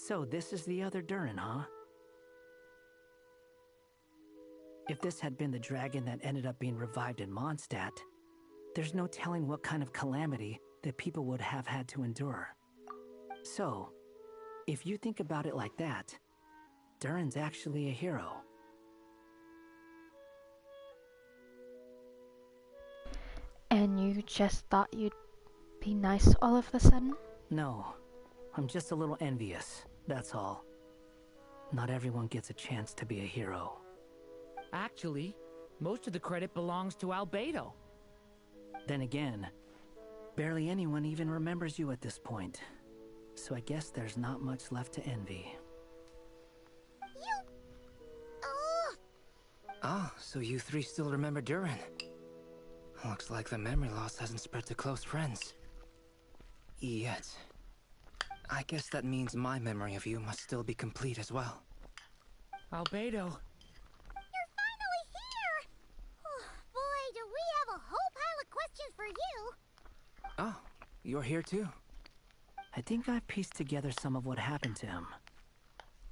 So this is the other Durin, huh? If this had been the dragon that ended up being revived in Mondstadt, there's no telling what kind of calamity that people would have had to endure. So, if you think about it like that, Durin's actually a hero. And you just thought you'd be nice all of a sudden? No, I'm just a little envious, that's all. Not everyone gets a chance to be a hero. Actually, most of the credit belongs to Albedo. Then again, barely anyone even remembers you at this point. So I guess there's not much left to envy. Ah, so you three still remember Durin. Looks like the memory loss hasn't spread to close friends. Yet. I guess that means my memory of you must still be complete as well. Albedo. You're finally here! Oh, boy, do we have a whole pile of questions for you! Oh, you're here too? I think I've pieced together some of what happened to him.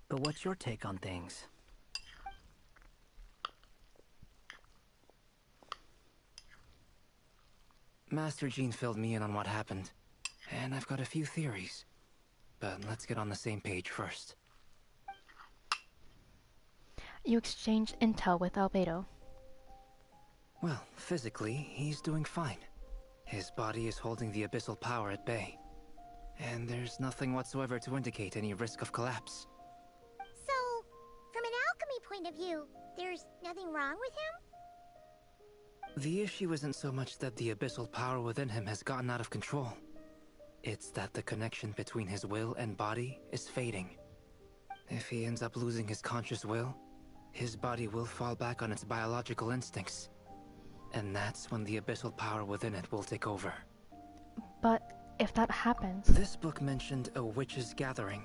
But what's your take on things? Master Jean filled me in on what happened, and I've got a few theories. But let's get on the same page first. You exchanged intel with Albedo. Well, physically, he's doing fine. His body is holding the abyssal power at bay. And there's nothing whatsoever to indicate any risk of collapse. So, from an alchemy point of view, there's nothing wrong with him? The issue isn't so much that the abyssal power within him has gotten out of control. It's that the connection between his will and body is fading. If he ends up losing his conscious will, his body will fall back on its biological instincts. And that's when the abyssal power within it will take over. But if that happens... This book mentioned a witches' gathering.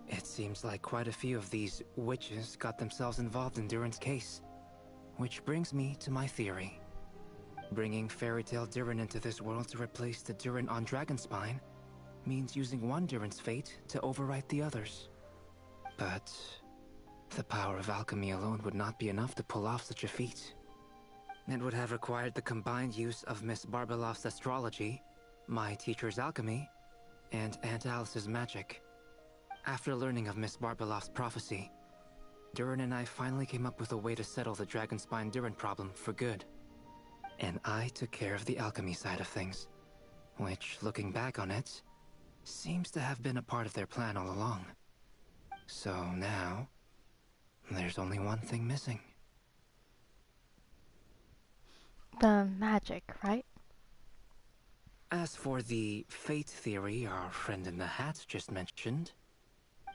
It seems like quite a few of these witches got themselves involved in Durin's case. Which brings me to my theory. Bringing Fairy Tale Durin into this world to replace the Durin on Dragonspine means using one Durin's fate to overwrite the others. But the power of alchemy alone would not be enough to pull off such a feat. It would have required the combined use of Miss Barbeloff's astrology, my teacher's alchemy, and Aunt Alice's magic. After learning of Miss Barbeloff's prophecy, Durin and I finally came up with a way to settle the Dragonspine Durin problem for good. And I took care of the alchemy side of things, which, looking back on it, seems to have been a part of their plan all along. So now, there's only one thing missing. The magic, right? As for the fate theory our friend in the hat just mentioned,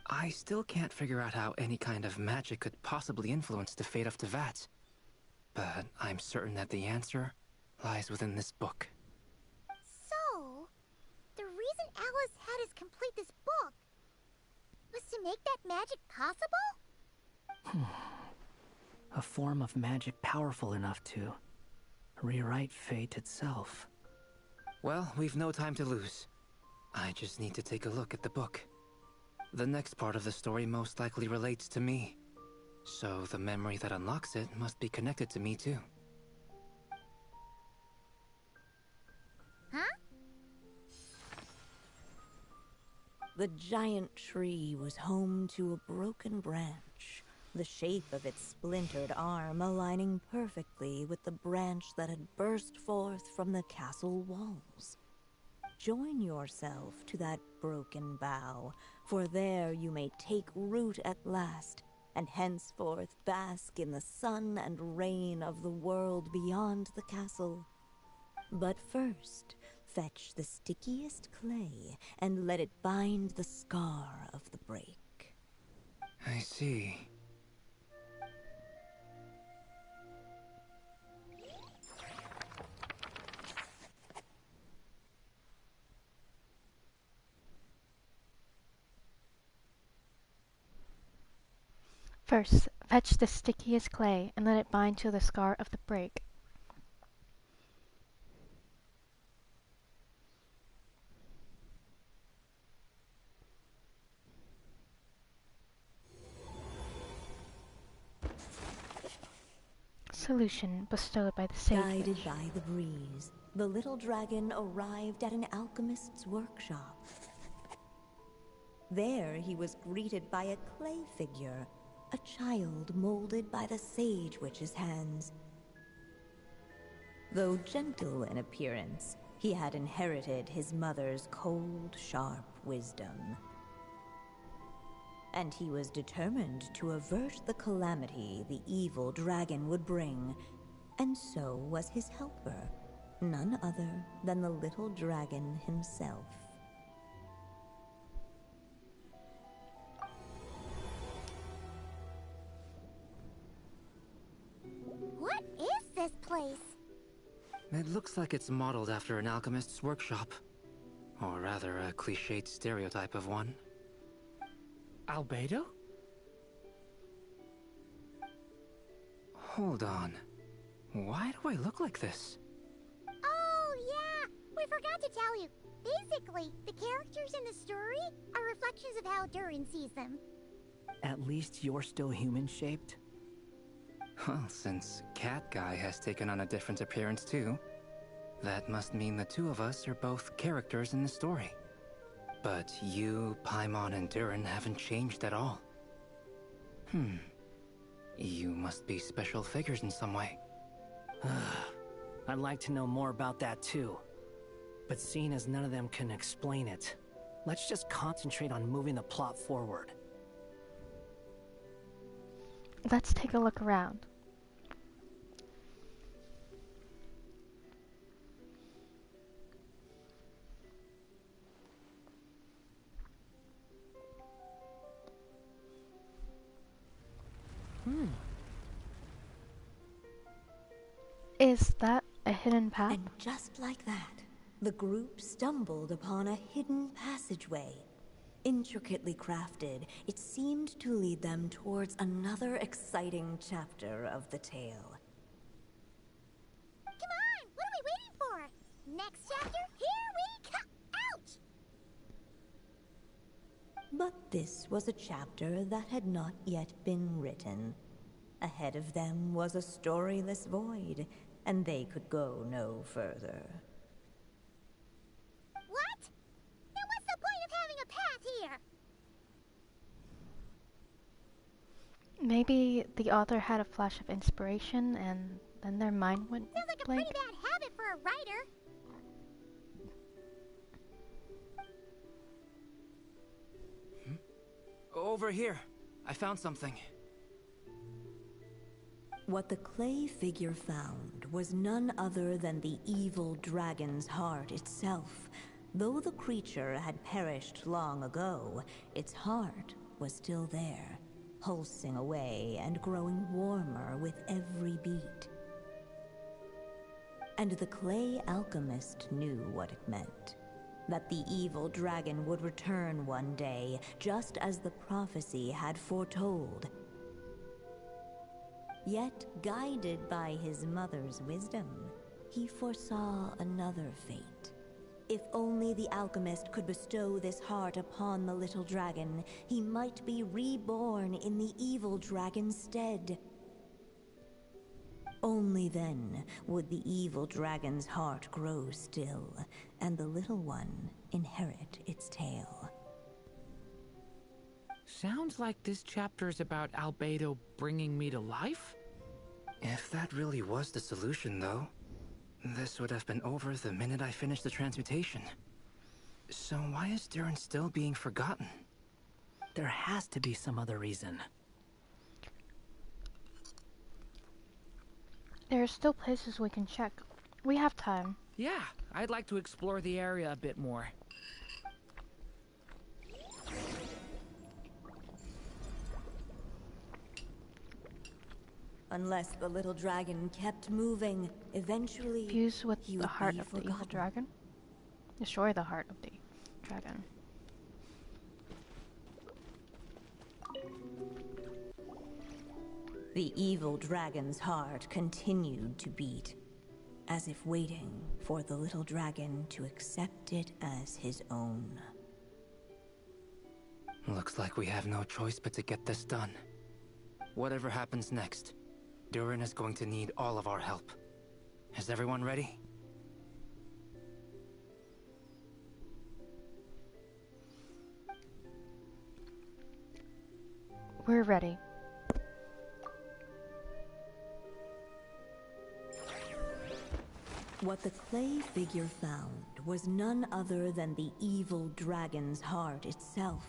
I still can't figure out how any kind of magic could possibly influence the fate of Tevat. But I'm certain that the answer lies within this book. So, the reason Alice had us complete this book was to make that magic possible? A form of magic powerful enough to rewrite fate itself. Well, we've no time to lose. I just need to take a look at the book. The next part of the story most likely relates to me. So the memory that unlocks it must be connected to me too. Huh? The giant tree was home to a broken branch, the shape of its splintered arm aligning perfectly with the branch that had burst forth from the castle walls. Join yourself to that broken bough, for there you may take root at last, and henceforth bask in the sun and rain of the world beyond the castle. But first, fetch the stickiest clay, and let it bind the scar of the break. I see. First, fetch the stickiest clay and let it bind to the scar of the break. solution bestowed by the sage Guided witch. by the breeze, the little dragon arrived at an alchemist's workshop. There he was greeted by a clay figure, a child molded by the sage witch's hands. Though gentle in appearance, he had inherited his mother's cold, sharp wisdom. And he was determined to avert the calamity the evil dragon would bring, and so was his helper, none other than the little dragon himself. What is this place? It looks like it's modeled after an alchemist's workshop. Or rather, a cliched stereotype of one. Albedo? Hold on. Why do I look like this? Oh, yeah! We forgot to tell you. Basically, the characters in the story are reflections of how Durin sees them. At least you're still human-shaped? Well, since Cat Guy has taken on a different appearance too, that must mean the two of us are both characters in the story. But you, Paimon, and Durin haven't changed at all. You must be special figures in some way. I'd like to know more about that too. But seeing as none of them can explain it, let's just concentrate on moving the plot forward. Let's take a look around. Is that a hidden path? And just like that, the group stumbled upon a hidden passageway. Intricately crafted, it seemed to lead them towards another exciting chapter of the tale. Come on! What are we waiting for? Next chapter, here we come! Ouch! But this was a chapter that had not yet been written. Ahead of them was a storyless void, and they could go no further. What? Then what's the point of having a path here? Maybe the author had a flash of inspiration and then their mind went Sounds like a blank. pretty bad habit for a writer. Over here. I found something. What the clay figure found was none other than the evil dragon's heart itself. Though the creature had perished long ago, its heart was still there, pulsing away and growing warmer with every beat. And the clay alchemist knew what it meant. That the evil dragon would return one day, just as the prophecy had foretold. Yet, guided by his mother's wisdom, he foresaw another fate. If only the alchemist could bestow this heart upon the little dragon, he might be reborn in the evil dragon's stead. Only then would the evil dragon's heart grow still, and the little one inherit its tale. Sounds like this chapter is about Albedo bringing me to life? If that really was the solution, though, this would have been over the minute I finished the transmutation. So why is Durin still being forgotten? There has to be some other reason. There are still places we can check. We have time. Yeah, I'd like to explore the area a bit more. Unless the little dragon kept moving, eventually Fuse with he the would heart be of the evil forgotten. dragon. Destroy the heart of the dragon. The evil dragon's heart continued to beat, as if waiting for the little dragon to accept it as his own. Looks like we have no choice but to get this done. Whatever happens next, Durin is going to need all of our help. Is everyone ready? We're ready. What the clay figure found was none other than the evil dragon's heart itself.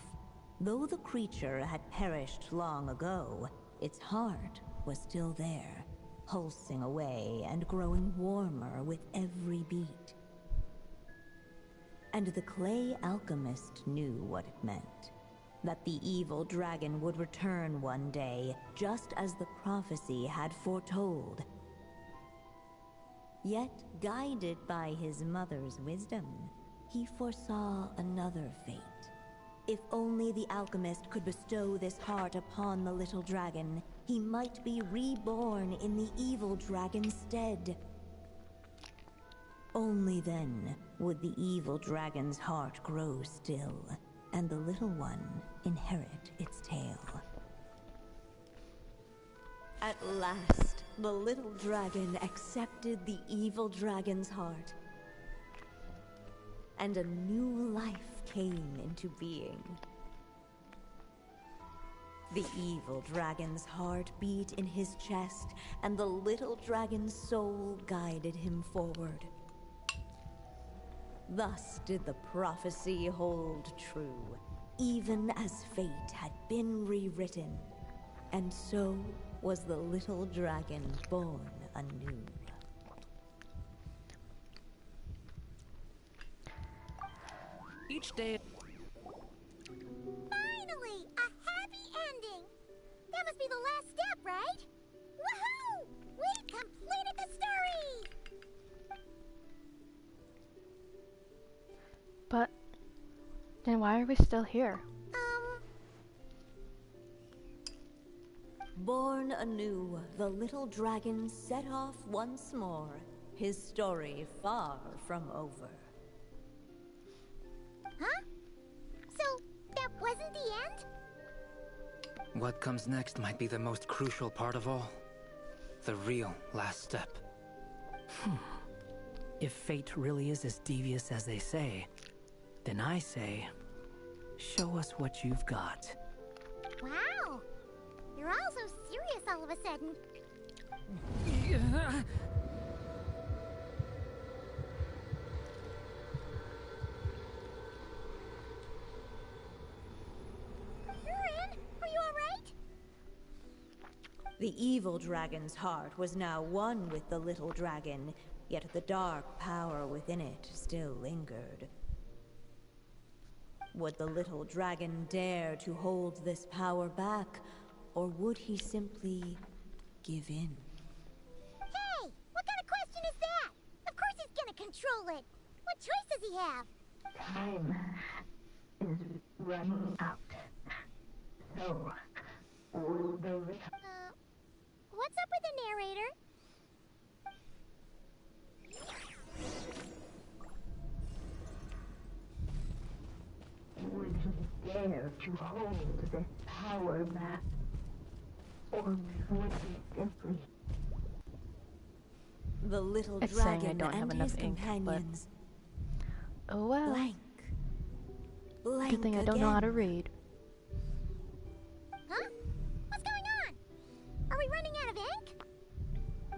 Though the creature had perished long ago, its heart was still there, pulsing away and growing warmer with every beat. And the clay alchemist knew what it meant. That the evil dragon would return one day, just as the prophecy had foretold. Yet, guided by his mother's wisdom, he foresaw another fate. If only the alchemist could bestow this heart upon the little dragon, he might be reborn in the evil dragon's stead. Only then would the evil dragon's heart grow still, and the little one inherit its tale. At last, the little dragon accepted the evil dragon's heart, and a new life came into being. The evil dragon's heart beat in his chest, and the little dragon's soul guided him forward. Thus did the prophecy hold true, even as fate had been rewritten. And so was the little dragon born anew. Each day... Finally! A happy ending! That must be the last step, right? Woohoo! We completed the story! But then why are we still here? Born anew, the little dragon set off once more, his story far from over. Huh? So, that wasn't the end? What comes next might be the most crucial part of all. The real last step. If fate really is as devious as they say, then I say, show us what you've got. Wow! You're all so serious all of a sudden. Durin, are you alright? The evil dragon's heart was now one with the little dragon, yet the dark power within it still lingered. Would the little dragon dare to hold this power back, or would he simply give in? Hey! What kind of question is that? Of course he's gonna control it! What choice does he have? Time is running out. So, will the What's up with the narrator? would he dare to hold this power back? Or would he simply... The little It's saying I dragon don't have and enough his ink, but- companions Oh well. blank. Blank Good thing I don't know how to again. read. Huh? What's going on? Are we running out of ink?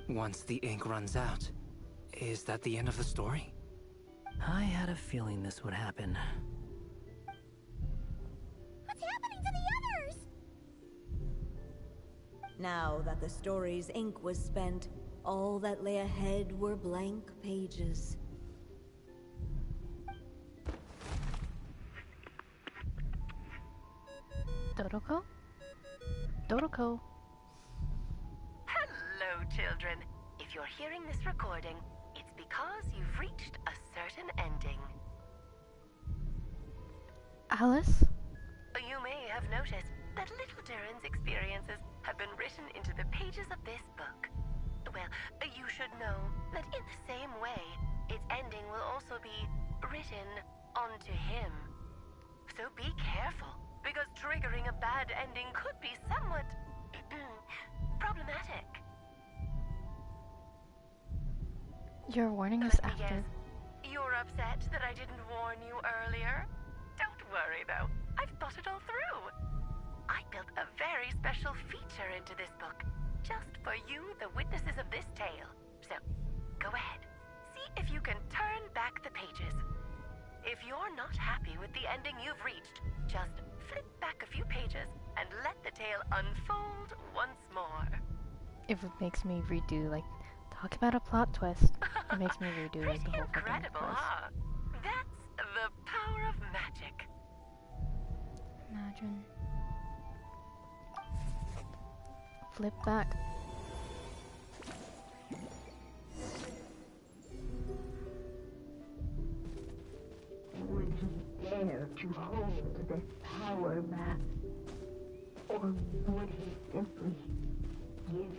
Once the ink runs out, is that the end of the story? I had a feeling this would happen. What's happening to the others? Now that the story's ink was spent, all that lay ahead were blank pages. Dodoko? Dodoko. Hello, children. If you're hearing this recording, it's because you've reached a certain ending. Alice? You may have noticed that little Durin's experiences have been written into the pages of this book. Well, you should know that in the same way, its ending will also be written onto him. So be careful, because triggering a bad ending could be somewhat problematic. Your warning is Let me after. guess. You're upset that I didn't warn you earlier? Don't worry, though. I've thought it all through. I built a very special feature into this book, just for you, the witnesses of this tale. So, go ahead. See if you can turn back the pages. If you're not happy with the ending you've reached, just flip back a few pages and let the tale unfold once more. If it makes me redo, like, talk about a plot twist. It makes me redo, like, the Pretty whole fucking incredible, quest. huh? That's the power of magic. Imagine. Flip back. Would he dare to hold this power map? Or would he simply give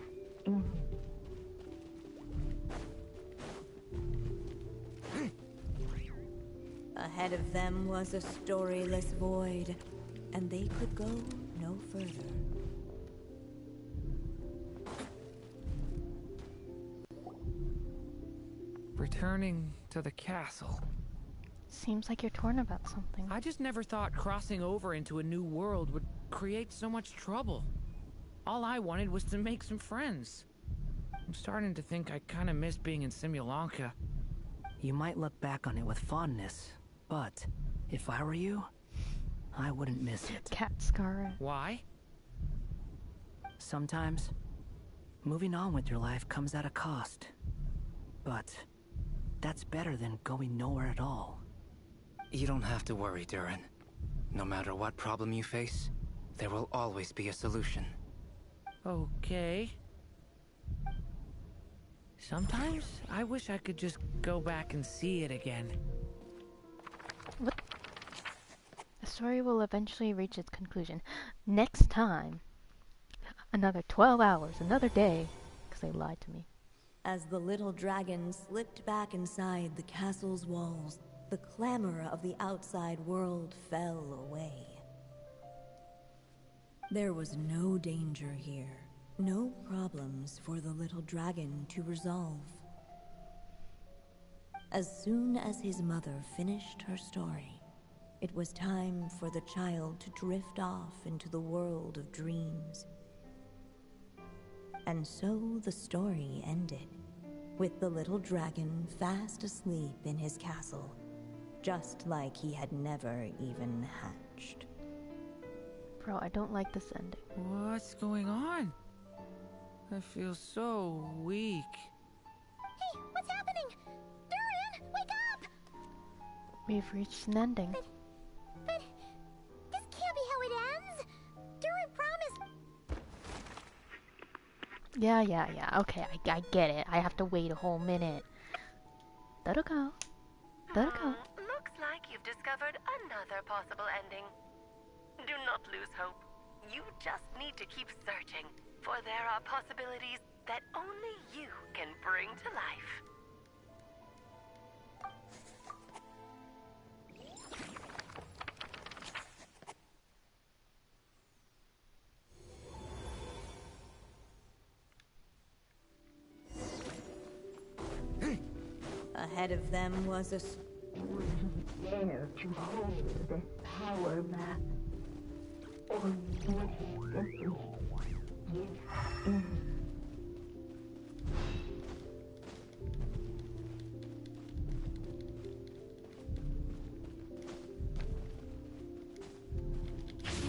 in? Ahead of them was a storyless void, and they could go no further. Returning to the castle. Seems like you're torn about something. I just never thought crossing over into a new world would create so much trouble. All I wanted was to make some friends. I'm starting to think I kind of miss being in Simulanka. You might look back on it with fondness, but if I were you, I wouldn't miss it. Cat Scar. Why? Sometimes, moving on with your life comes at a cost. But that's better than going nowhere at all. You don't have to worry, Durin. No matter what problem you face, there will always be a solution. Okay. Sometimes I wish I could just go back and see it again. What? The story will eventually reach its conclusion. Next time. Another 12 hours, another day. Because they lied to me. As the little dragon slipped back inside the castle's walls, the clamor of the outside world fell away. There was no danger here, no problems for the little dragon to resolve. As soon as his mother finished her story, it was time for the child to drift off into the world of dreams. And so the story ended, with the little dragon fast asleep in his castle, just like he had never even hatched. Bro, I don't like this ending. What's going on? I feel so weak. Hey, what's happening? Durin, wake up! We've reached an ending. But this can't be how it ends. Durin promised. Yeah. Okay, I get it. I have to wait a whole minute. Let it go. Let it go. Looks like you've discovered another possible ending. Do not lose hope. You just need to keep searching, for there are possibilities that only you can bring to life. Ahead of them was a Would he dare to hold this power map? Or would he simply give in?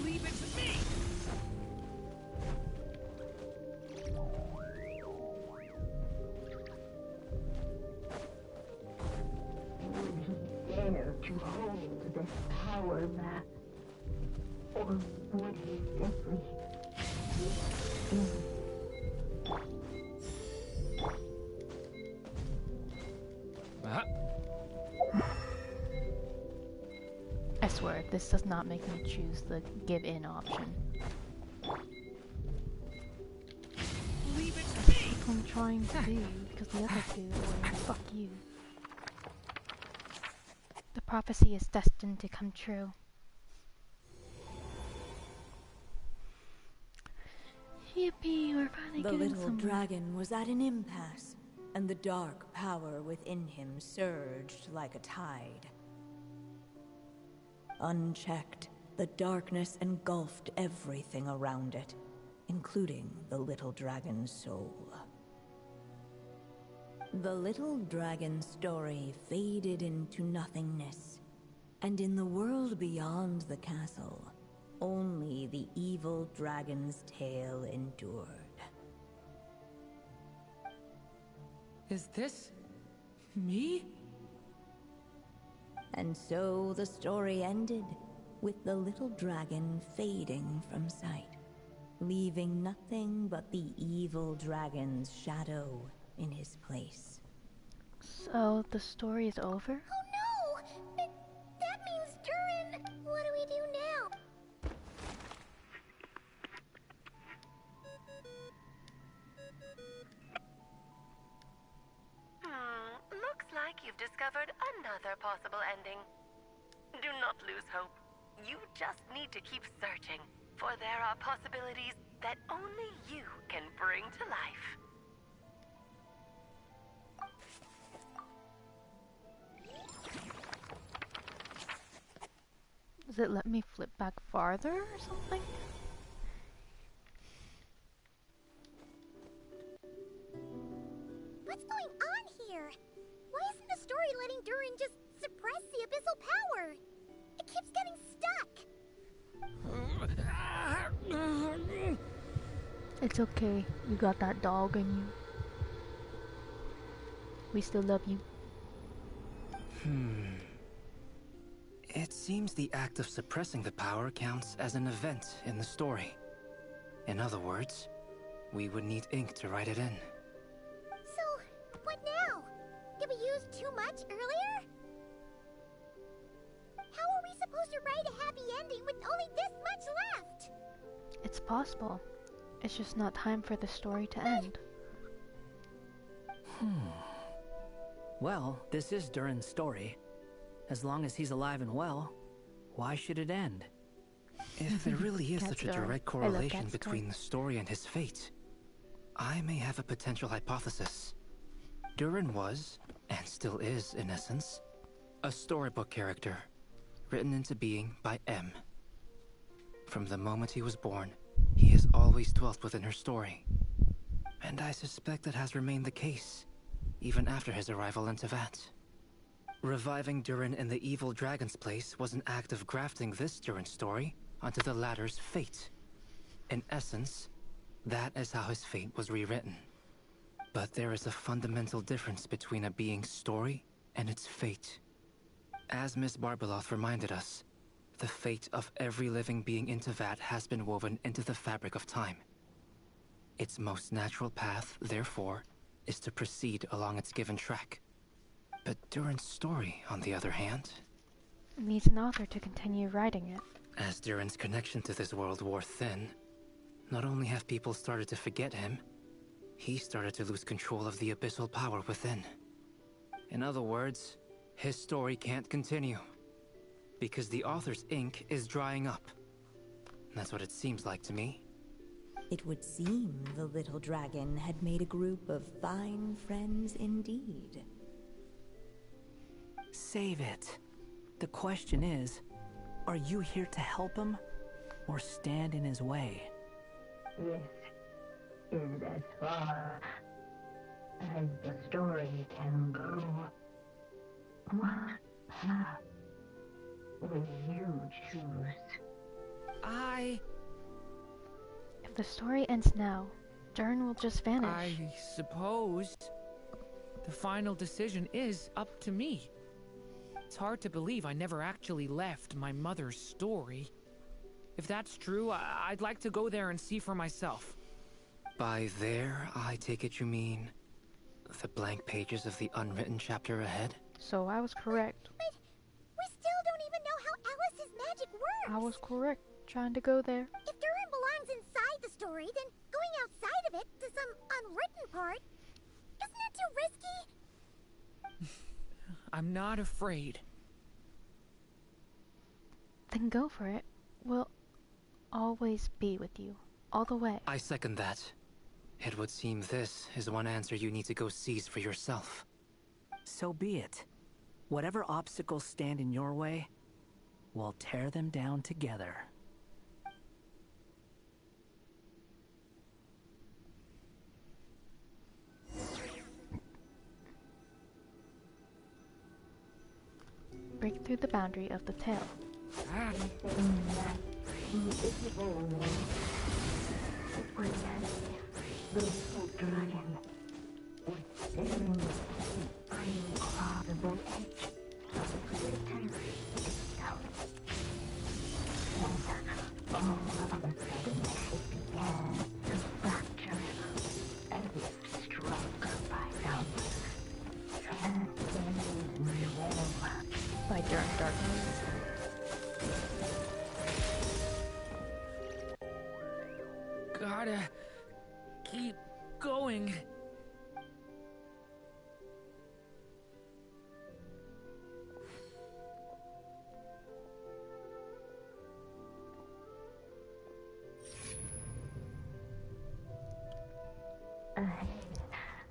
Leave it to me! Would he dare to hold this power map? Or would he simply give in? I swear, this does not make me choose the give in option. Leave it to me! That's what I'm trying to do, because the other two were fuck you. The prophecy is destined to come true. Yippee, we're finally The getting little somewhere. dragon was at an impasse. and the dark power within him surged like a tide. Unchecked, the darkness engulfed everything around it, including the little dragon's soul. The little dragon's story faded into nothingness, and in the world beyond the castle, only the evil dragon's tale endured. Is this... me? And so the story ended, with the little dragon fading from sight, leaving nothing but the evil dragon's shadow in his place. So the story is over? Oh no! That means Durin! What do we do now? Looks like you've discovered another possible ending. Do not lose hope. You just need to keep searching, for there are possibilities that only you can bring to life. Does it let me flip back farther or something? What's going on here? Why isn't the story letting Durin just suppress the abyssal power? It keeps getting stuck. It's okay. You got that dog in you. We still love you. It seems the act of suppressing the power counts as an event in the story. In other words, we would need ink to write it in. So, what now? Did we use too much earlier? How are we supposed to write a happy ending with only this much left? It's possible. It's just not time for the story to end. Well, this is Durin's story. As long as he's alive and well, why should it end? If there really is Cat such a story. direct I love correlation cat between the story and his fate, I may have a potential hypothesis. Durin was, and still is in essence, a storybook character, written into being by M. From the moment he was born, he has always dwelt within her story. And I suspect that has remained the case, even after his arrival in Tevat. Reviving Durin in the evil dragon's place was an act of grafting this Durin story onto the latter's fate. In essence, that is how his fate was rewritten. But there is a fundamental difference between a being's story and its fate. As Miss Barbeloth reminded us, the fate of every living being in Tevat has been woven into the fabric of time. Its most natural path, therefore, is to proceed along its given track. But Durin's story, on the other hand, It needs an author to continue writing it. as Durin's connection to this world wore thin, not only have people started to forget him, he started to lose control of the abyssal power within. In other words, his story can't continue, because the author's ink is drying up. That's what it seems like to me. It would seem the little dragon had made a group of fine friends indeed. Save it. The question is, are you here to help him, or stand in his way? This is as far as the story can go. What path will you choose? If the story ends now, Durin will just vanish. I suppose the final decision is up to me. It's hard to believe I never actually left my mother's story. If that's true, I'd like to go there and see for myself. By there, I take it you mean the blank pages of the unwritten chapter ahead? So I was correct. But we still don't even know how Alice's magic works. I was correct trying to go there. If Durin belongs inside the story, then going outside of it to some unwritten part, isn't that too risky? I'm not afraid. Then go for it. We'll always be with you. All the way. I second that. It would seem this is one answer you need to go seize for yourself. So be it. Whatever obstacles stand in your way, we'll tear them down together. Break through the boundary of the tale. Dragon with uncrossable edge of Satan itself. And all of a sudden began to fracture as if struck by numbers. And then By Durin Darkness. Gotta keep going.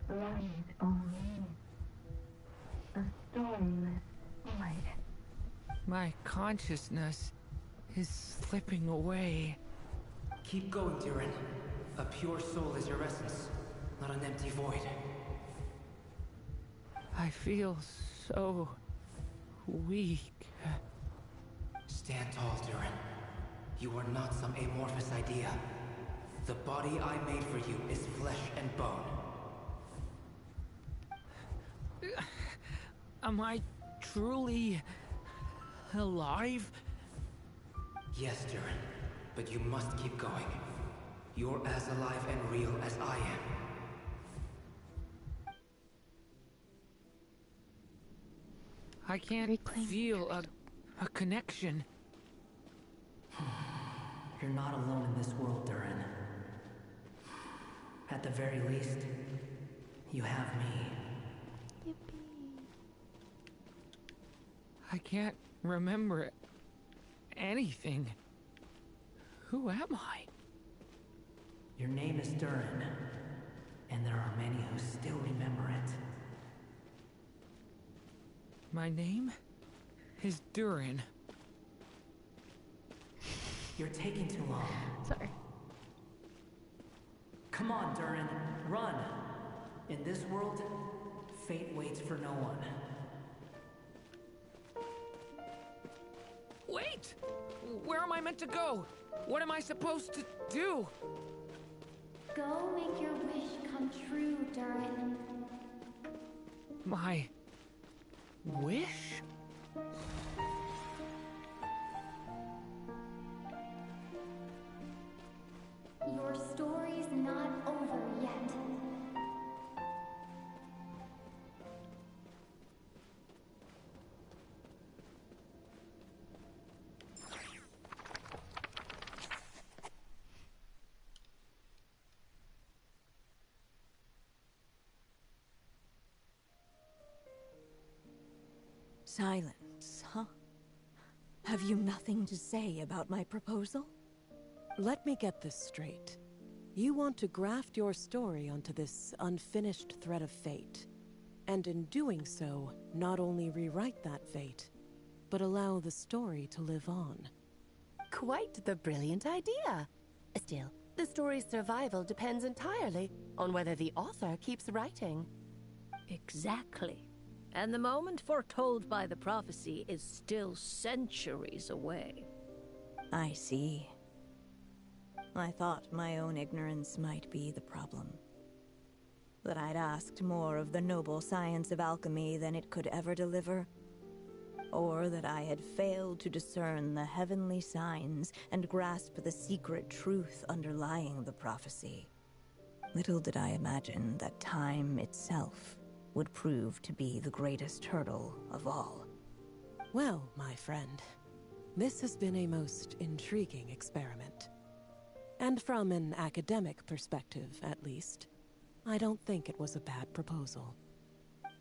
lies only a stormless void. My consciousness is slipping away. Keep going, Durin. A pure soul is your essence, not an empty void. I feel so weak. Stand tall, Durin. You are not some amorphous idea. The body I made for you is flesh and bone. Am I truly alive? Yes, Durin, but you must keep going. You're as alive and real as I am. I can't Reclaim feel a connection. You're not alone in this world, Durin. At the very least, you have me. I can't remember anything. Who am I? Your name is Durin, and there are many who still remember it. My name is Durin. You're taking too long. Sorry. Come on, Durin, run! In this world, fate waits for no one. Wait! Where am I meant to go? What am I supposed to do? Go make your wish come true, Durin. My wish? Your story's not over yet. Silence, huh? Have you nothing to say about my proposal? Let me get this straight. You want to graft your story onto this unfinished thread of fate, and in doing so, not only rewrite that fate, but allow the story to live on. Quite the brilliant idea. Still, the story's survival depends entirely on whether the author keeps writing. Exactly. And the moment foretold by the prophecy is still centuries away. I see. I thought my own ignorance might be the problem. That I'd asked more of the noble science of alchemy than it could ever deliver. Or that I had failed to discern the heavenly signs and grasp the secret truth underlying the prophecy. Little did I imagine that time itself would prove to be the greatest hurdle of all. Well, my friend, this has been a most intriguing experiment. And from an academic perspective, at least, I don't think it was a bad proposal.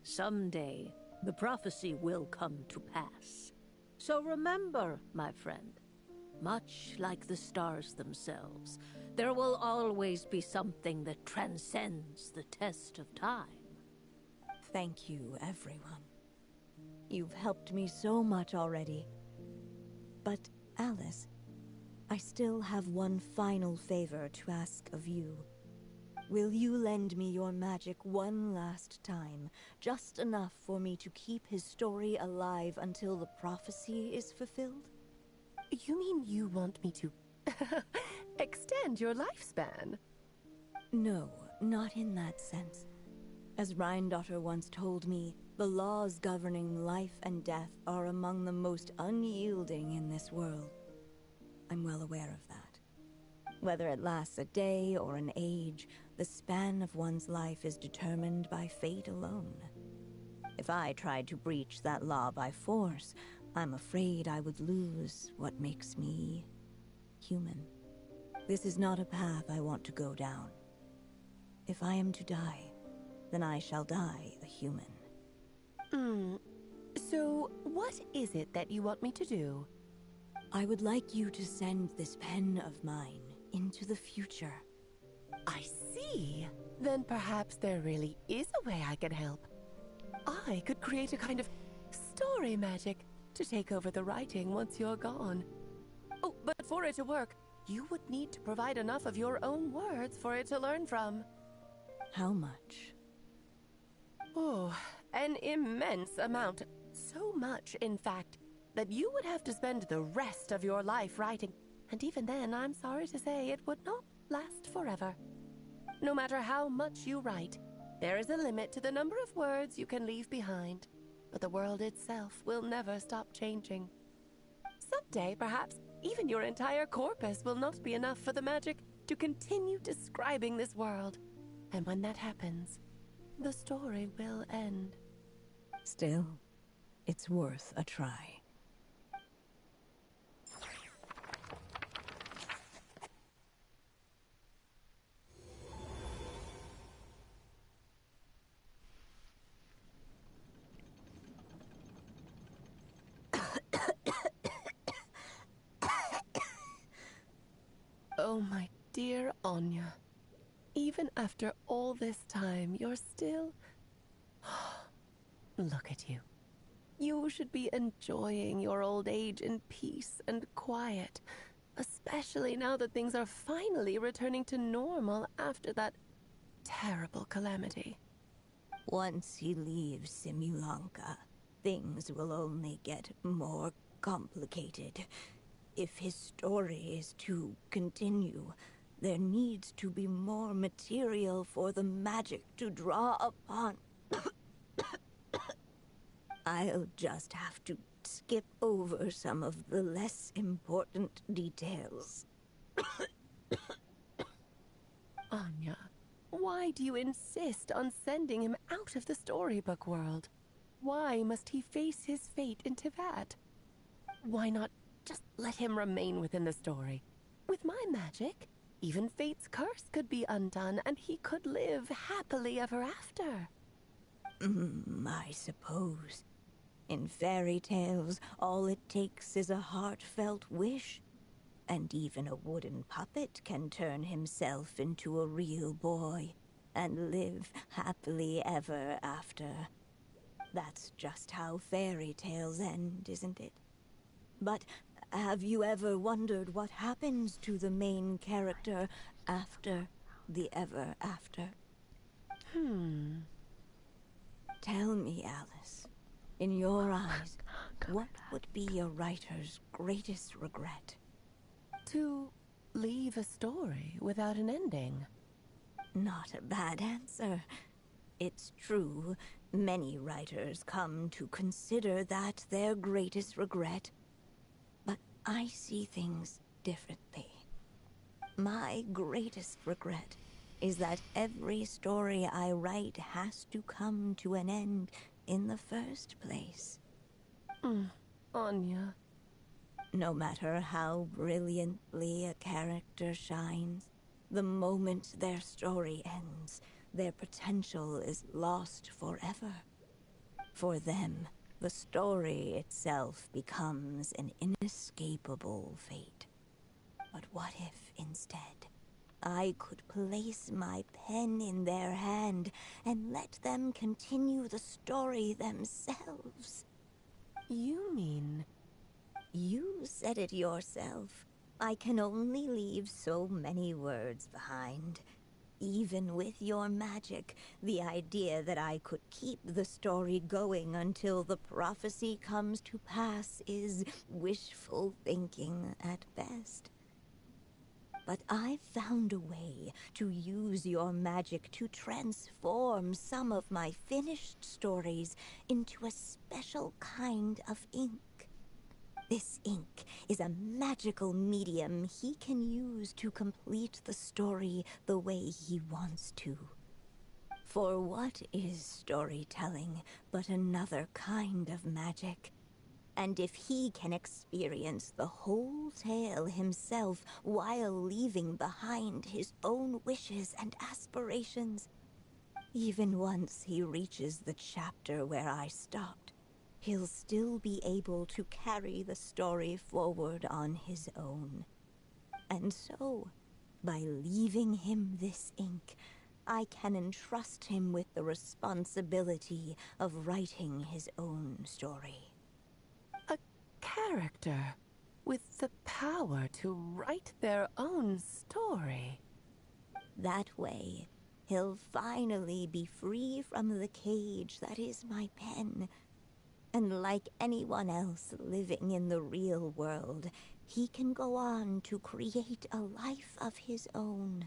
Someday, the prophecy will come to pass. So remember, my friend, much like the stars themselves, There will always be something that transcends the test of time. Thank you, everyone. You've helped me so much already. But, Alice, I still have one final favor to ask of you. Will you lend me your magic one last time, just enough for me to keep his story alive until the prophecy is fulfilled? You mean you want me to extend your lifespan? No, not in that sense. As Rhindaughter once told me, the laws governing life and death are among the most unyielding in this world. I'm well aware of that. Whether it lasts a day or an age, the span of one's life is determined by fate alone. If I tried to breach that law by force, I'm afraid I would lose what makes me human. This is not a path I want to go down. If I am to die, then I shall die a human. So, what is it that you want me to do? I would like you to send this pen of mine into the future. I see. Then perhaps there really is a way I can help. I could create a kind of story magic to take over the writing once you're gone. Oh, but for it to work, you would need to provide enough of your own words for it to learn from. How much? Oh, an immense amount. So much, in fact, that you would have to spend the rest of your life writing. And even then, I'm sorry to say, it would not last forever. No matter how much you write, there is a limit to the number of words you can leave behind. But the world itself will never stop changing. Someday, perhaps, even your entire corpus will not be enough for the magic to continue describing this world. And when that happens, the story will end. Still, it's worth a try. Oh, my dear Anya. Even after all this time, you're still... Look at you. You should be enjoying your old age in peace and quiet, especially now that things are finally returning to normal after that terrible calamity. Once he leaves Simulanka, things will only get more complicated. If his story is to continue, there needs to be more material for the magic to draw upon. I'll just have to skip over some of the less important details. Anya, why do you insist on sending him out of the storybook world? Why must he face his fate into that? Why not just let him remain within the story? With my magic, even fate's curse could be undone and he could live happily ever after. I suppose. In fairy tales, all it takes is a heartfelt wish. And even a wooden puppet can turn himself into a real boy and live happily ever after. That's just how fairy tales end, isn't it? But have you ever wondered what happens to the main character after the ever after? Tell me, Alice, in your eyes, what would be a writer's greatest regret? To leave a story without an ending. Not a bad answer. It's true, many writers come to consider that their greatest regret. But I see things differently. My greatest regret is that every story I write has to come to an end in the first place. Anya. No matter how brilliantly a character shines, the moment their story ends, their potential is lost forever. For them, the story itself becomes an inescapable fate. But what if, instead, I could place my pen in their hand and let them continue the story themselves. You mean... You said it yourself. I can only leave so many words behind. Even with your magic, the idea that I could keep the story going until the prophecy comes to pass is wishful thinking at best. But I've found a way to use your magic to transform some of my finished stories into a special kind of ink. This ink is a magical medium he can use to complete the story the way he wants to. For what is storytelling but another kind of magic? And if he can experience the whole tale himself while leaving behind his own wishes and aspirations, even once he reaches the chapter where I stopped, he'll still be able to carry the story forward on his own. And so, by leaving him this ink, I can entrust him with the responsibility of writing his own story. A character with the power to write their own story. That way, he'll finally be free from the cage that is my pen. And like anyone else living in the real world, he can go on to create a life of his own.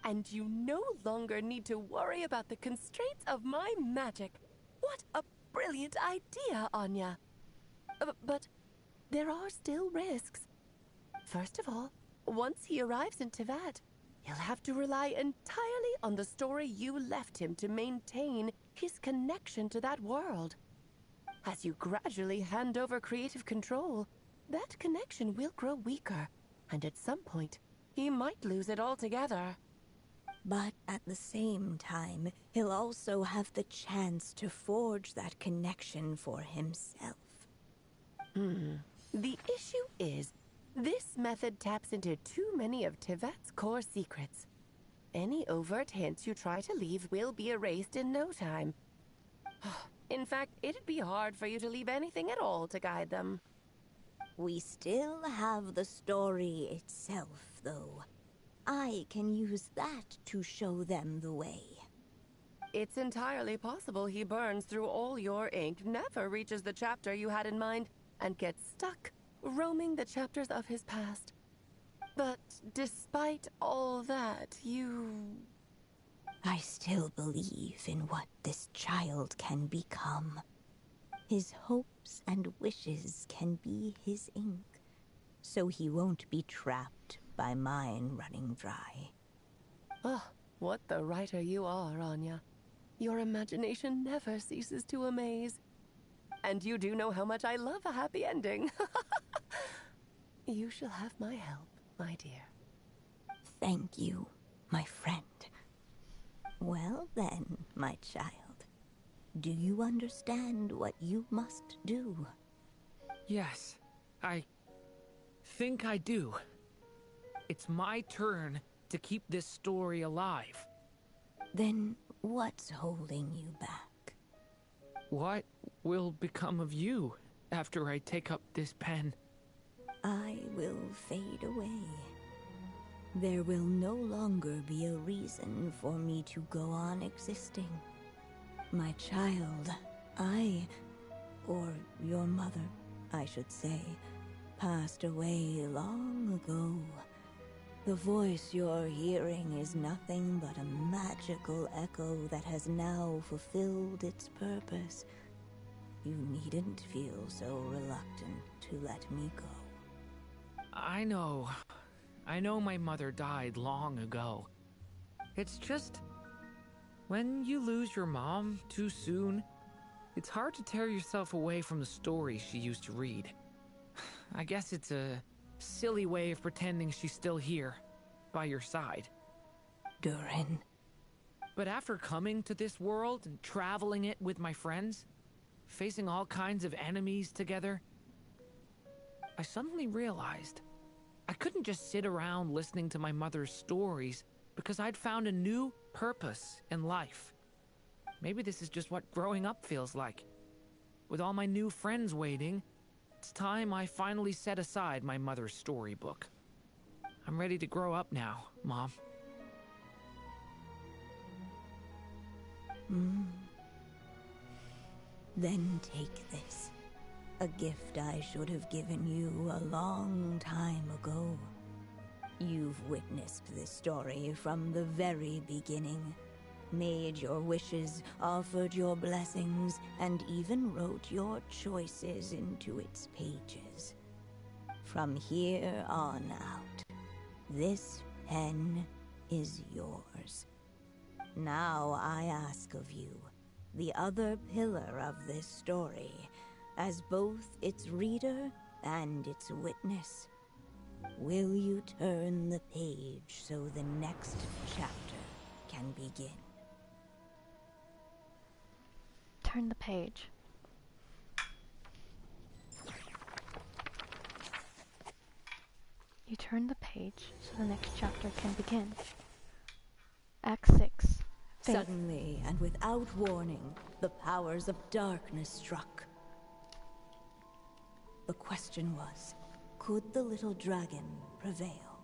And you no longer need to worry about the constraints of my magic. What a brilliant idea, Anya. But there are still risks. First of all, once he arrives in Tevat, he'll have to rely entirely on the story you left him to maintain his connection to that world. As you gradually hand over creative control, that connection will grow weaker, and at some point, he might lose it altogether. But at the same time, he'll also have the chance to forge that connection for himself. The issue is, this method taps into too many of Tevat's core secrets. Any overt hints you try to leave will be erased in no time. In fact, it'd be hard for you to leave anything at all to guide them. We still have the story itself, though. I can use that to show them the way. It's entirely possible he burns through all your ink, never reaches the chapter you had in mind, and gets stuck, roaming the chapters of his past. But despite all that, I still believe in what this child can become. His hopes and wishes can be his ink, so he won't be trapped by mine running dry. Oh, what the writer you are, Anya. Your imagination never ceases to amaze. And you do know how much I love a happy ending. You shall have my help, my dear. Thank you, my friend. Well then, my child, do you understand what you must do? Yes, I think I do. It's my turn to keep this story alive. Then what's holding you back? What will become of you after I take up this pen? I will fade away. There will no longer be a reason for me to go on existing. My child, or your mother, I should say, passed away long ago. The voice you're hearing is nothing but a magical echo that has now fulfilled its purpose. You needn't feel so reluctant to let me go. I know my mother died long ago. It's just, when you lose your mom too soon, it's hard to tear yourself away from the stories she used to read. I guess it's a silly way of pretending she's still here, by your side. Durin. But after coming to this world and traveling it with my friends, facing all kinds of enemies together, I suddenly realized I couldn't just sit around listening to my mother's stories because I'd found a new purpose in life. Maybe this is just what growing up feels like. With all my new friends waiting, it's time I finally set aside my mother's storybook. I'm ready to grow up now, Mom. Then take this. A gift I should have given you a long time ago. You've witnessed this story from the very beginning. Made your wishes, offered your blessings, and even wrote your choices into its pages. From here on out, this pen is yours. Now I ask of you, the other pillar of this story, as both its reader and its witness, will you turn the page so the next chapter can begin? Turn the page. You turn the page so the next chapter can begin. Act 6. Fate. Suddenly, and without warning, the powers of darkness struck. The question was, could the little dragon prevail?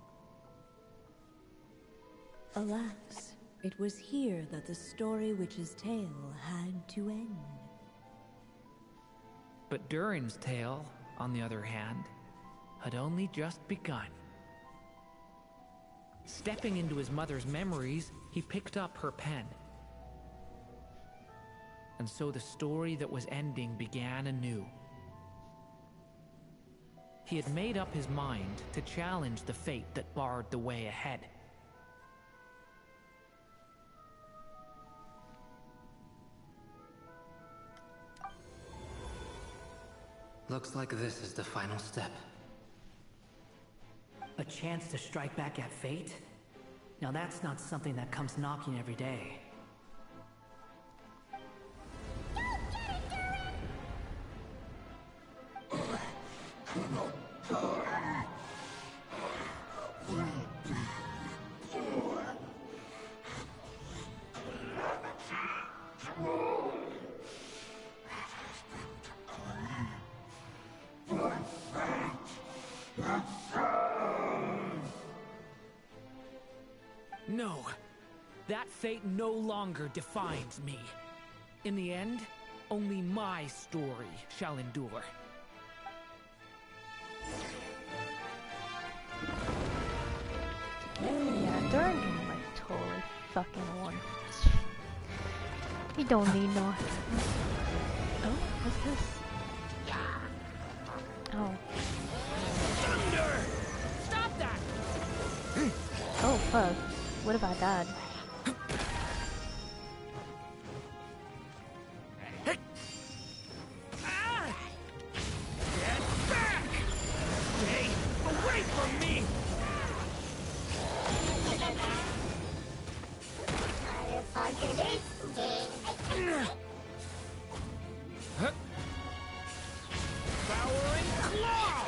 Alas, it was here that the story witch's tale had to end. But Durin's tale, on the other hand, had only just begun. Stepping into his mother's memories, he picked up her pen. And so the story that was ending began anew. He had made up his mind to challenge the fate that barred the way ahead. Looks like this is the final step. A chance to strike back at fate? Now that's not something that comes knocking every day. No, that fate no longer defines me. In the end, only my story shall endure. Yeah, Durin can like totally fucking one. He don't need no. Oh, what's this? Oh. Thunder! Stop that! Oh fuck. What if I died? Get back! Stay away from me! Devouring claw!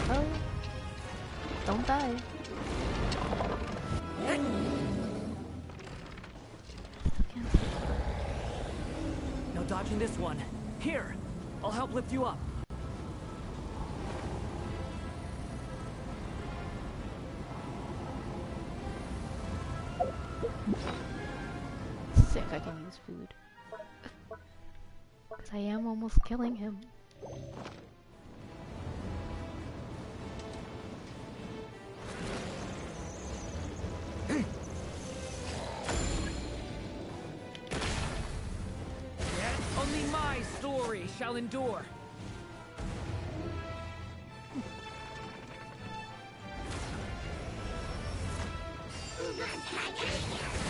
Oh. Don't die. No dodging this one. Here, I'll help lift you up. Sick, I can use food. Because I am almost killing him. Yet only my story shall endure.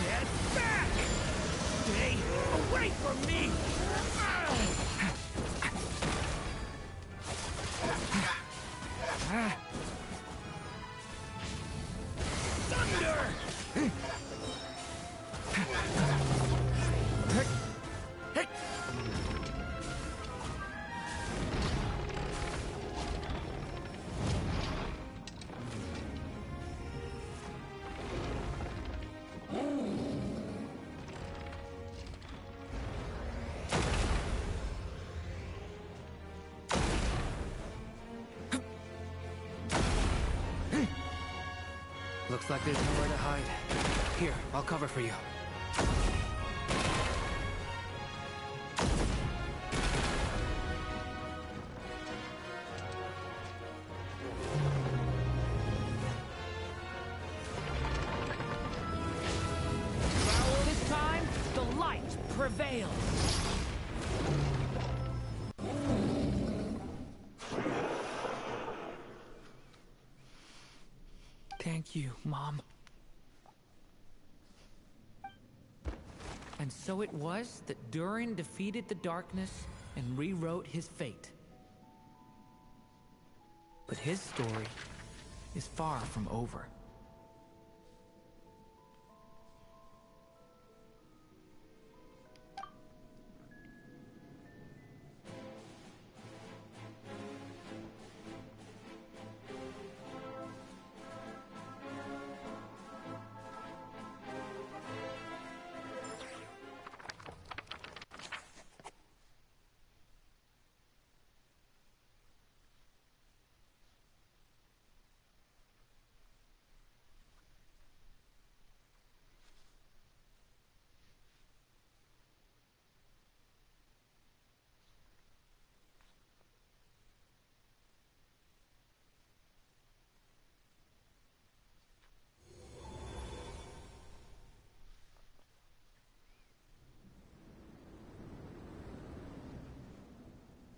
Get back! Stay away from me! Thunder! Looks like there's nowhere to hide. Here, I'll cover for you. This time, the light prevails. Thank you, Mom. And so it was that Durin defeated the darkness and rewrote his fate. But his story is far from over.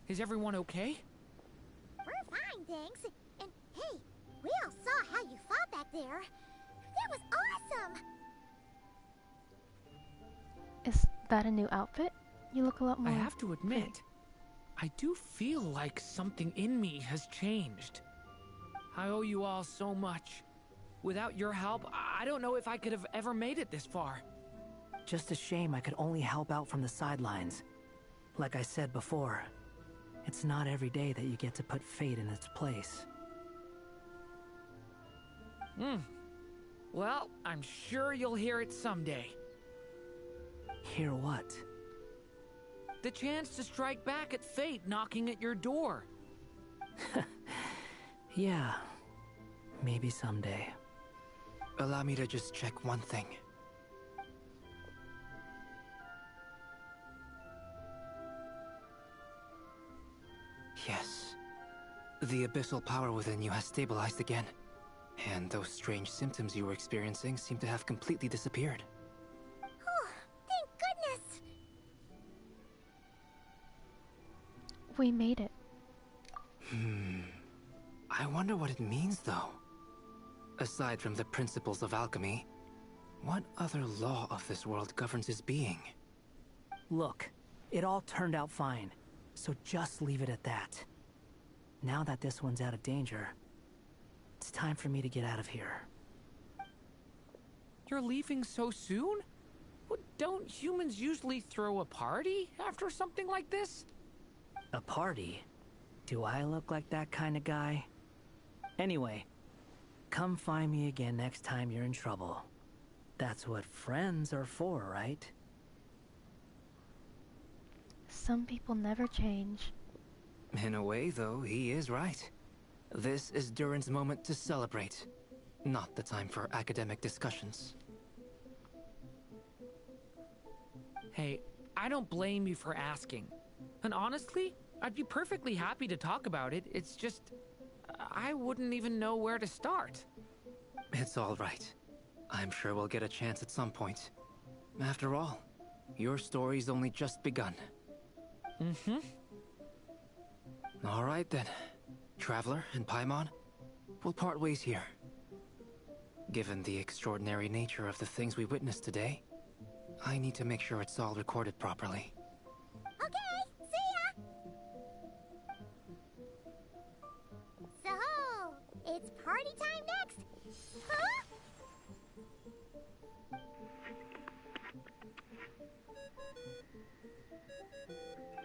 Is everyone okay? We're fine, thanks. And hey, we all saw how you fought back there. That was awesome! Is that a new outfit? You look a lot more... I have to admit, I do feel like something in me has changed. I owe you all so much. Without your help, I don't know if I could have ever made it this far. Just a shame I could only help out from the sidelines. Like I said before, it's not every day that you get to put fate in its place. Well, I'm sure you'll hear it someday. Hear what? The chance to strike back at fate knocking at your door. Yeah, maybe someday. Allow me to just check one thing. Yes. The abyssal power within you has stabilized again. And those strange symptoms you were experiencing seem to have completely disappeared. Oh, thank goodness! We made it. I wonder what it means, though. Aside from the principles of alchemy, what other law of this world governs his being? Look, it all turned out fine, so just leave it at that. Now that this one's out of danger, it's time for me to get out of here. You're leaving so soon? Well, don't humans usually throw a party after something like this? A party? Do I look like that kind of guy? Anyway, come find me again next time you're in trouble. That's what friends are for, right? Some people never change. In a way, though, he is right. This is Durin's moment to celebrate, not the time for academic discussions. Hey, I don't blame you for asking. And honestly, I'd be perfectly happy to talk about it. It's just, I wouldn't even know where to start. It's all right. I'm sure we'll get a chance at some point. After all, your story's only just begun. All right then. Traveler and Paimon, we'll part ways here. Given the extraordinary nature of the things we witnessed today, I need to make sure it's all recorded properly. Okay, see ya! So, it's party time next? Huh?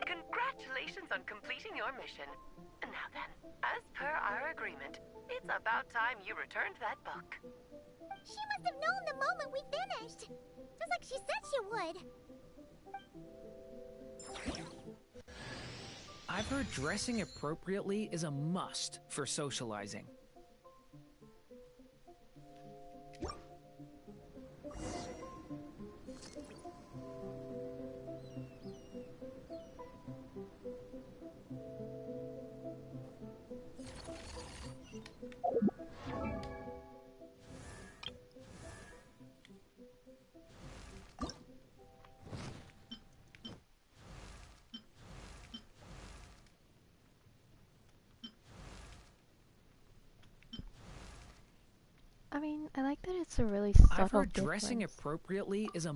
Congratulations on completing your mission. Now then, as per our agreement, it's about time you returned that book. She must have known the moment we finished. Just like she said she would. I've heard dressing appropriately is a must for socializing. I like that it's a really subtle I've heard dressing difference. appropriately is a...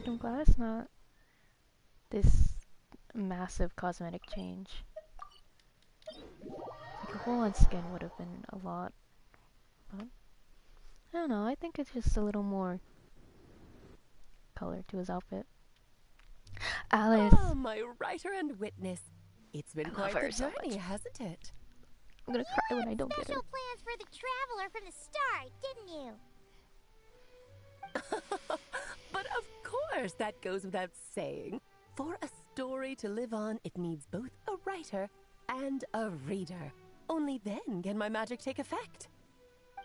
I'm glad it's not this massive cosmetic change. Like a hole on skin would have been a lot. But I don't know, I think it's just a little more color to his outfit. Alice! Oh, my writer and witness. It's been quite the journey, hasn't it? I'm gonna cry when I don't get her. Special plans for the traveler from the start, didn't you? But of course, that goes without saying. For a story to live on, it needs both a writer and a reader. Only then can my magic take effect.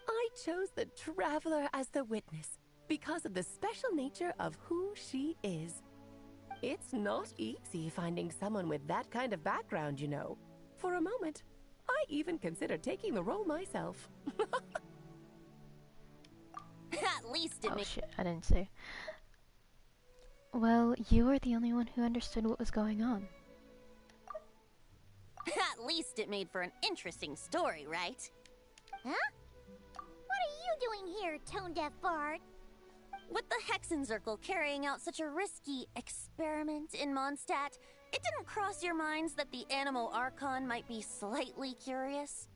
I chose the traveler as the witness because of the special nature of who she is. It's not easy finding someone with that kind of background, you know. For a moment, I even considered taking the role myself. At least it Oh shit, I didn't say. Well, you were the only one who understood what was going on. At least it made for an interesting story, right? Huh? What are you doing here, tone-deaf bard? With the Hexenzirkel carrying out such a risky experiment in Mondstadt, it didn't cross your minds that the Animo Archon might be slightly curious?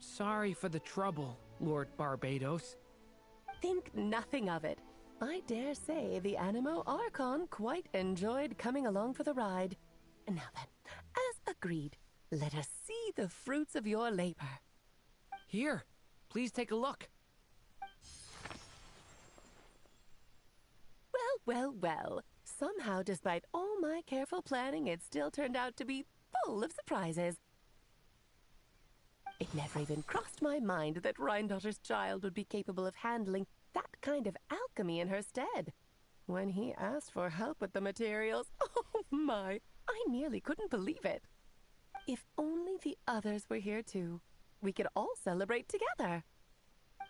Sorry for the trouble, Lord Barbados. Think nothing of it. I dare say the Animo Archon quite enjoyed coming along for the ride. And now then, as agreed, let us see the fruits of your labor. Here, please take a look. Well. Somehow, despite all my careful planning, it still turned out to be full of surprises. It never even crossed my mind that Rhindotter's child would be capable of handling that kind of alchemy in her stead. When he asked for help with the materials, oh my, I nearly couldn't believe it. If only the others were here too, we could all celebrate together.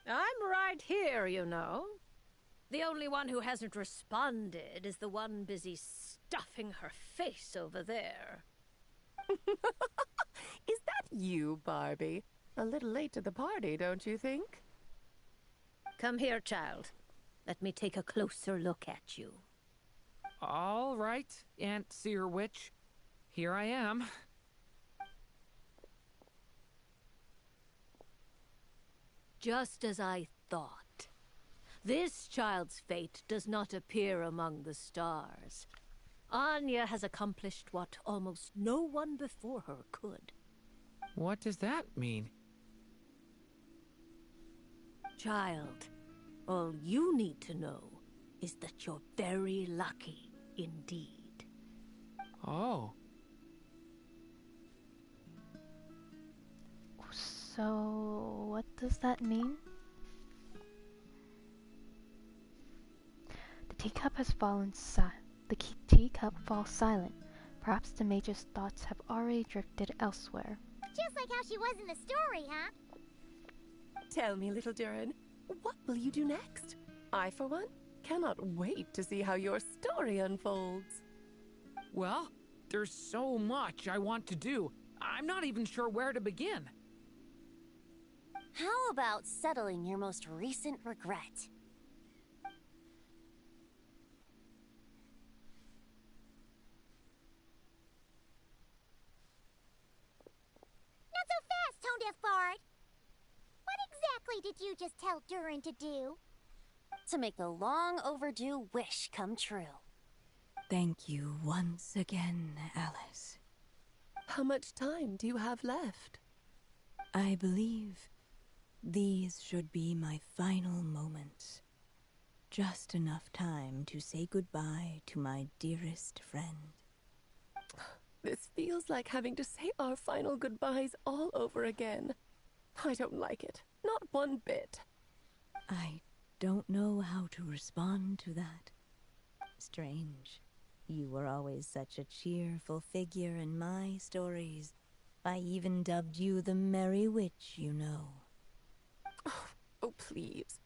I'm right here, you know. The only one who hasn't responded is the one busy stuffing her face over there. Is that you, Barbie? A little late to the party, don't you think? Come here, child. Let me take a closer look at you. All right, Aunt Seer Witch. Here I am. Just as I thought. This child's fate does not appear among the stars. Anya has accomplished what almost no one before her could. What does that mean? Child, all you need to know is that you're very lucky indeed. Oh. So, what does that mean? The teacup has fallen the teacup falls silent. Perhaps the mage's thoughts have already drifted elsewhere. Just like how she was in the story, huh? Tell me, little Durin, what will you do next? I, for one, cannot wait to see how your story unfolds. Well, there's so much I want to do. I'm not even sure where to begin. How about settling your most recent regret? Not so fast, Tone-Deaf Bard! What exactly did you just tell Durin to do? To make a long overdue wish come true. Thank you once again, Alice. How much time do you have left? I believe these should be my final moments. Just enough time to say goodbye to my dearest friend. This feels like having to say our final goodbyes all over again. I don't like it. Not one bit. I don't know how to respond to that. Strange. You were always such a cheerful figure in my stories. I even dubbed you the Merry Witch, you know. Oh, please.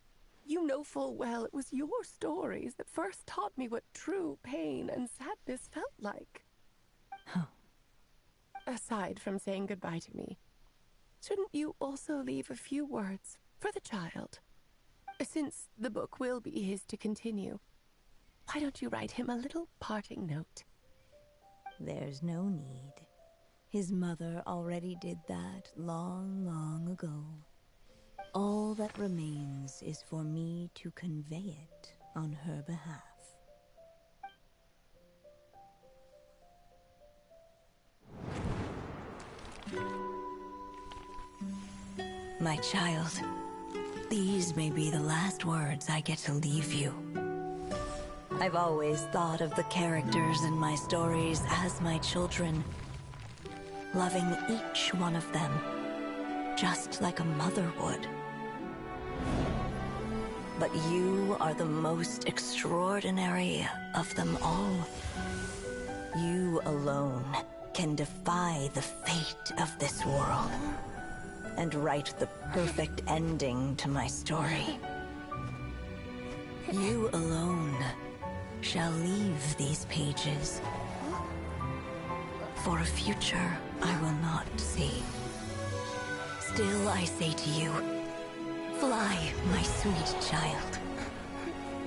You know full well it was your stories that first taught me what true pain and sadness felt like. Huh. Aside from saying goodbye to me, shouldn't you also leave a few words for the child? Since the book will be his to continue, why don't you write him a little parting note? There's no need. His mother already did that long, long ago. All that remains is for me to convey it on her behalf. My child, these may be the last words I get to leave you. I've always thought of the characters in my stories as my children, loving each one of them, just like a mother would. But you are the most extraordinary of them all. You alone can defy the fate of this world and write the perfect ending to my story. You alone shall leave these pages for a future I will not see. Still I say to you, fly, my sweet child.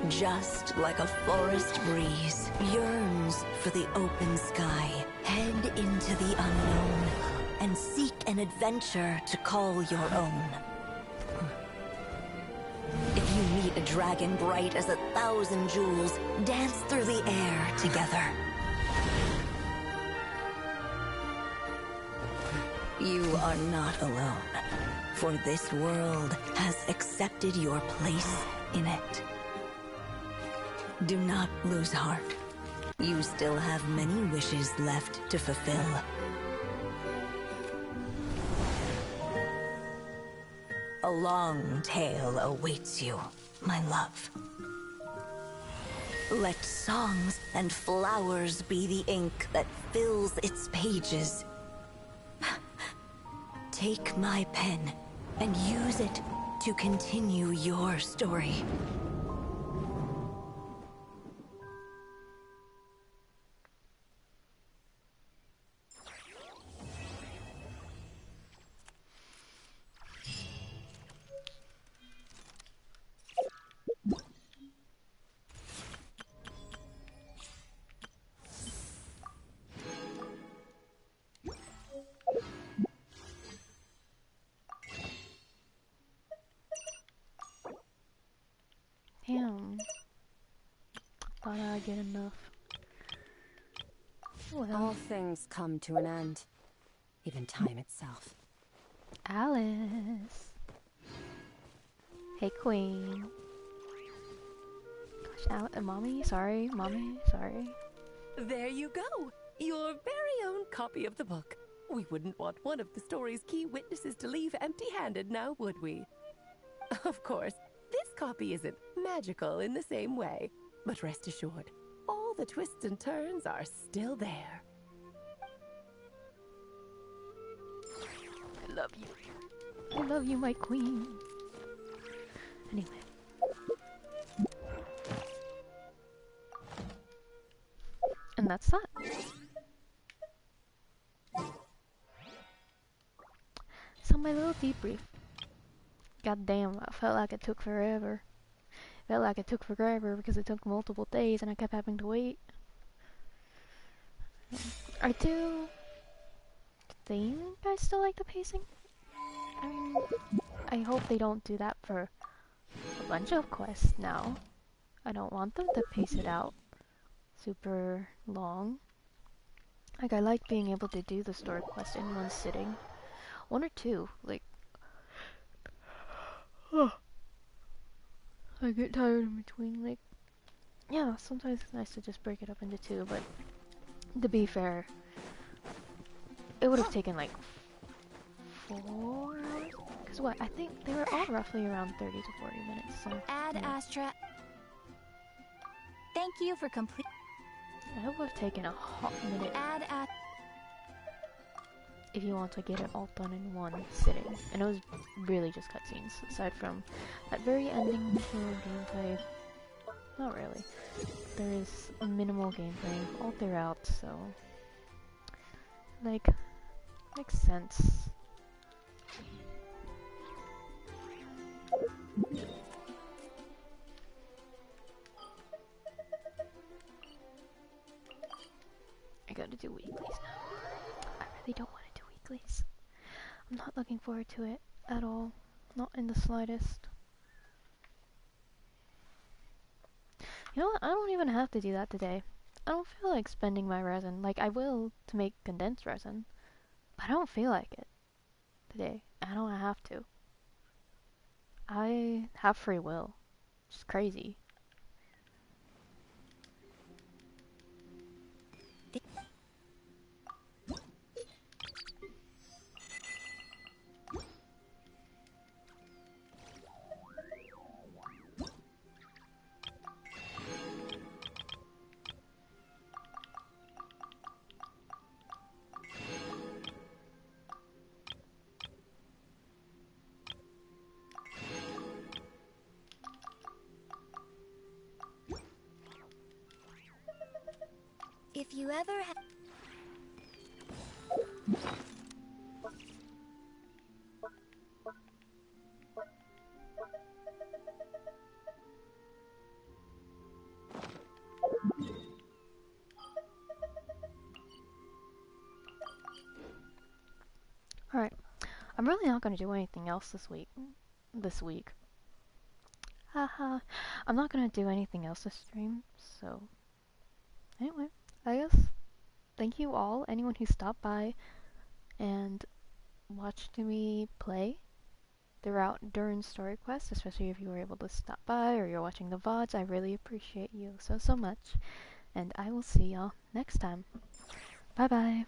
Just like a forest breeze yearns for the open sky, head into the unknown and seek an adventure to call your own. If you meet a dragon bright as 1,000 jewels, dance through the air together. You are not alone, for this world has accepted your place in it. Do not lose heart. You still have many wishes left to fulfill. A long tale awaits you, my love. Let songs and flowers be the ink that fills its pages. Take my pen and use it to continue your story. Damn. Thought I'd get enough. Well. All things come to an end. Even time itself. Alice. Hey, Queen. Gosh, Mommy, sorry. Mommy, sorry. There you go. Your very own copy of the book. We wouldn't want one of the story's key witnesses to leave empty-handed now, would we? Of course, this copy isn't magical in the same way, but rest assured, all the twists and turns are still there. I love you. I love you, my queen. Anyway. And that's that. So my little debrief. God damn, I felt like it took forever. Felt like it took forever because it took multiple days and I kept having to wait. I do think I still like the pacing. I hope they don't do that for a bunch of quests now. I don't want them to pace it out super long. Like, I like being able to do the story quest in one sitting. One or two, like... I get tired in between, like... Yeah, sometimes it's nice to just break it up into two, but... To be fair... It would have taken, like... 4 hours? Because what, I think they were all roughly around 30 to 40 minutes, so... Add yeah. Astra... Thank you for complete... That would have taken a hot minute. Add if you want to get it all done in one sitting. And it was really just cutscenes, aside from that very ending little gameplay. Not really. There is minimal gameplay all throughout, so... Like, makes sense. I gotta do weeklies now. I really don't want to do weeklies. I'm not looking forward to it at all. Not in the slightest. You know what? I don't even have to do that today. I don't feel like spending my resin. Like, I will to make condensed resin. But I don't feel like it today. I don't have to. I have free will. It's crazy. If you ever have... Alright. I'm really not going to do anything else this week. Haha. I'm not going to do anything else this stream, so... Anyway, I guess thank you all, anyone who stopped by and watched me play throughout Durin Story Quest, especially if you were able to stop by or you're watching the VODs. I really appreciate you so much, and I will see y'all next time. Bye bye.